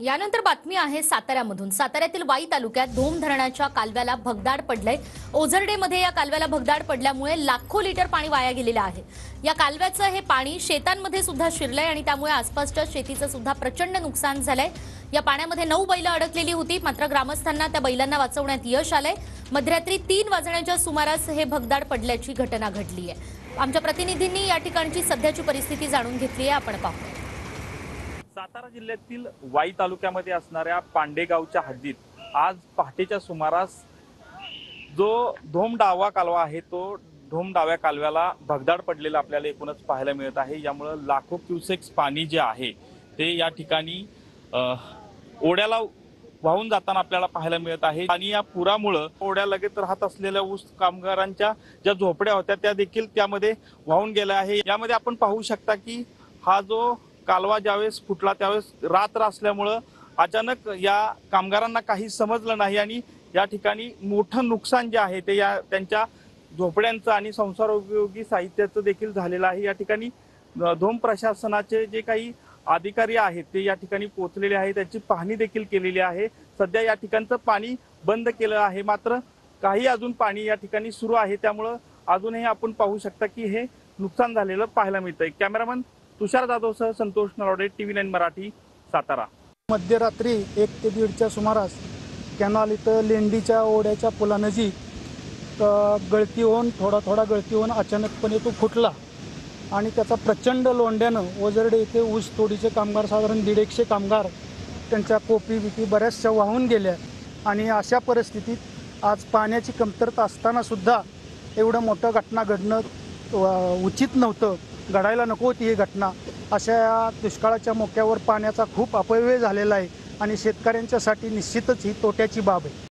यानंतर बातमी आहे साताऱ्यामधून। साताऱ्यातील वाई तालुक्यात धोम धरणाच्या कालव्याला भगदाड पडलंय। ओझरडेमध्ये या कालव्याला भगदाड पडल्यामुळे लाखो लिटर पाणी वाया गेलेलं आहे। या कालव्याचं हे पाणी शेतांमध्ये सुद्धा शिरलंय आणि त्यामुळे आसपासच्या शेतीचं सुद्धा प्रचंड नुकसान झालंय। या पाण्यामध्ये 9 बैल अडकलेली होती, मात्र ग्रामस्थांना त्या बैलांना वाचवण्यात यश आलंय। मध्यरात्री 3 वाजण्याच्या सुमारास हे भगदाड पडल्याची घटना घडली आहे। आमच्या प्रतिनिधींनी या ठिकाणची सध्याची परिस्थिती जाणून घेतली आहे, आपण पाहूया। सातारा जिल्ह्यातील वाई तालुक्यामध्ये असणाऱ्या पांडेगावच्या हद्दीत आज पहाटेच्या सुमारास जो धोम डावा कालवा आहे तो धोम डाव्या कालव्याला भगदाड पडलेला आपल्याला एकूणच पाहायला मिळत आहे। यामुळे लाखो क्युसेक्स पाणी जे आहे ते या ठिकाणी ओढ्याला वाहून जाताना आपल्याला पाहायला मिळत आहे। आणि या पुरामुळे ओढ्यालगत राहत असलेल्या ऊस कामगारांच्या ज्या झोपड्या होत्या त्या देखील त्यामध्ये वाहून गेल्या आहे। यामध्ये आपण पाहू शकता की हा जो कालवा ज्यावेळेस फुटला त्यावेळेस रात्र असल्यामुळं अचानक या कामगारांना काही समजलं नाही आणि या ठिकाणी मोठं नुकसान जे आहे ते या त्यांच्या झोपड्यांचं आणि संसारोपयोगी साहित्याचं देखील झालेलं आहे। या ठिकाणी धोम प्रशासनाचे जे काही अधिकारी आहेत ते या ठिकाणी पोहोचलेले आहेत, त्याची पाहणी देखील केलेली आहे। सध्या या ठिकाणचं पाणी बंद केलं आहे, मात्र काही अजून पाणी या ठिकाणी सुरू आहे, त्यामुळं अजूनही आपण पाहू शकता की हे नुकसान झालेलं पाहायला मिळतंय। कॅमेरामन तुषार जाधवसह संतोष नरवडे, TV9 मराठी, सातारा। मध्यरात्री 1 ते 1:30च्या सुमारास कॅनॉल इथं लेंडीच्या ओढ्याच्या पुलानजीक गळती होऊन थोडा गळती होऊन अचानकपणे तो फुटला आणि त्याचा प्रचंड लोंढ्यानं ओझरडे येथे ऊस तोडीचे कामगार साधारण 150 कामगार त्यांच्या कोपी बऱ्याचशा वाहून गेल्या। आणि अशा परिस्थितीत आज पाण्याची कमतरता असताना सुद्धा एवढं मोठं घटना घडणं उचित नव्हतं, घडायला नको होती ही घटना। अशा दुष्काळाच्या मोक्यावर पाण्याचा खूप अपव्यय झालेला आहे आणि शेतकऱ्यांच्यासाठी निश्चितच ही तोट्याची बाब आहे।